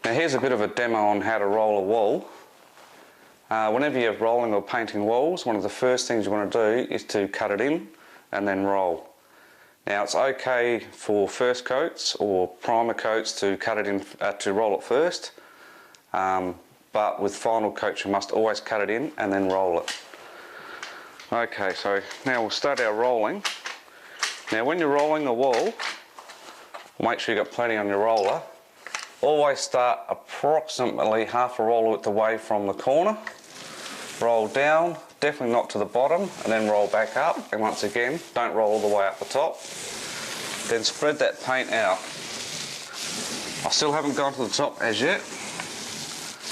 Now here's a bit of a demo on how to roll a wall. Whenever you're rolling or painting walls, one of the first things you want to do is to cut it in and then roll. Now it's okay for first coats or primer coats to cut it in, to roll it first, but with final coats you must always cut it in and then roll it. Okay, so now we'll start our rolling. Now when you're rolling a wall, make sure you've got plenty on your roller. Always start approximately half a roller width away from the corner. Roll down, definitely not to the bottom, and then roll back up. And once again, don't roll all the way up the top. Then spread that paint out. I still haven't gone to the top as yet.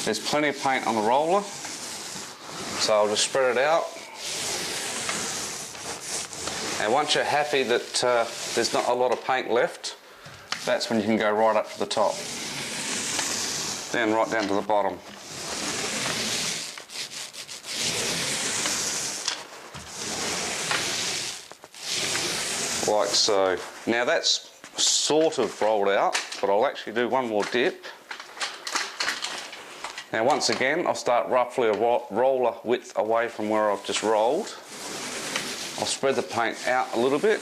There's plenty of paint on the roller, so I'll just spread it out. And once you're happy that there's not a lot of paint left, that's when you can go right up to the top. Then right down to the bottom. Like so. Now that's sort of rolled out, but I'll actually do one more dip. Now once again, I'll start roughly a roller width away from where I've just rolled. I'll spread the paint out a little bit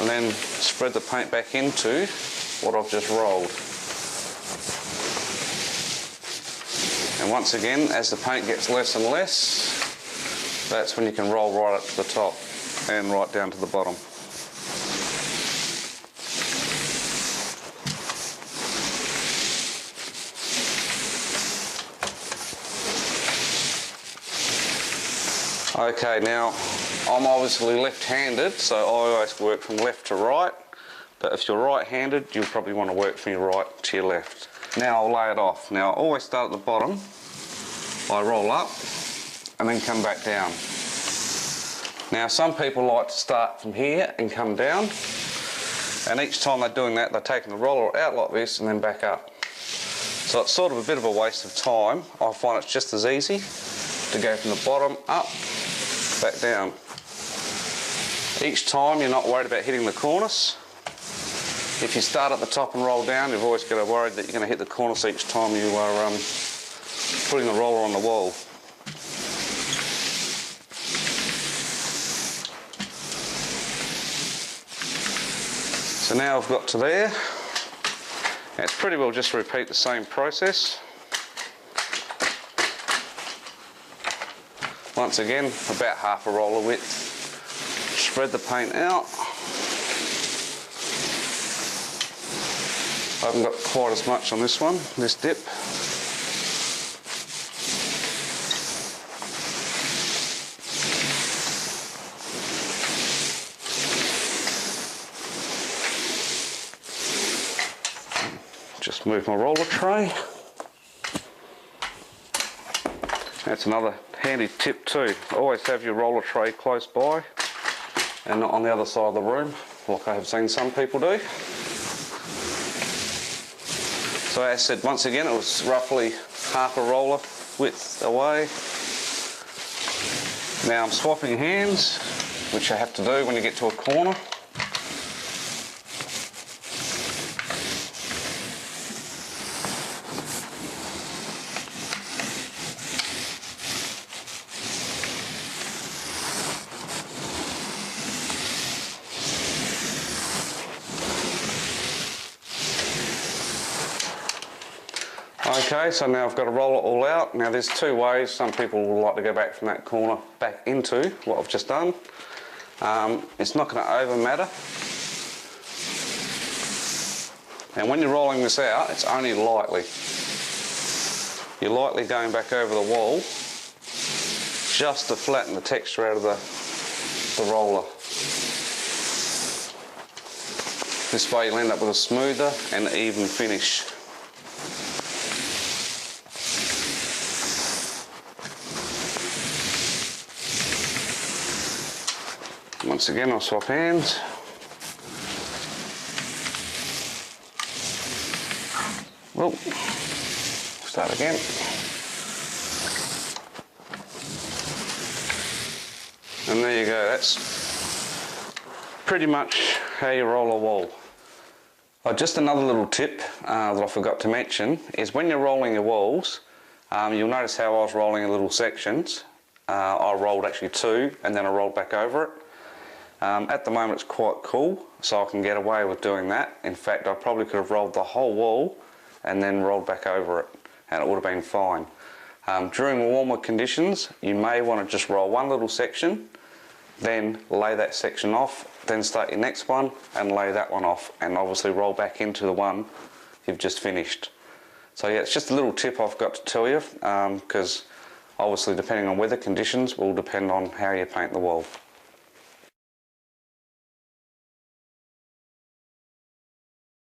and then spread the paint back into what I've just rolled. And once again, as the paint gets less and less, that's when you can roll right up to the top and right down to the bottom. Okay, now I'm obviously left-handed, so I always work from left to right, but if you're right-handed, you'll probably want to work from your right to your left. Now I'll lay it off. Now I always start at the bottom, I roll up, and then come back down. Now some people like to start from here and come down, and each time they're doing that, they're taking the roller out like this and then back up. So it's sort of a bit of a waste of time. I find it's just as easy to go from the bottom up, back down. Each time you're not worried about hitting the cornice. If you start at the top and roll down, you've always got to worry that you're going to hit the cornice each time you are putting the roller on the wall. So now I've got to there. Now it's pretty well just repeat the same process. Once again, about half a roller width. Spread the paint out. I haven't got quite as much on this one, this dip. Just move my roller tray. That's another handy tip too. Always have your roller tray close by and not on the other side of the room, like I have seen some people do. So as I said, once again, it was roughly half a roller width away. Now I'm swapping hands, which I have to do when you get to a corner. Okay, so now I've got to roll it all out. Now there's two ways. Some people will like to go back from that corner back into what I've just done. It's not going to over matter. And when you're rolling this out, it's only lightly. You're lightly going back over the wall just to flatten the texture out of the roller. This way you'll end up with a smoother and even finish. Once again, I'll swap hands. Well, start again. And there you go, that's pretty much how you roll a wall. Oh, just another little tip that I forgot to mention is when you're rolling your walls, you'll notice how I was rolling in little sections. I rolled actually 2 and then I rolled back over it. At the moment it's quite cool, so I can get away with doing that. In fact, I probably could have rolled the whole wall and then rolled back over it, and it would have been fine. During warmer conditions, you may want to just roll one little section, then lay that section off, then start your next one and lay that one off, and obviously roll back into the one you've just finished. So yeah, it's just a little tip I've got to tell you, because obviously depending on weather conditions will depend on how you paint the wall.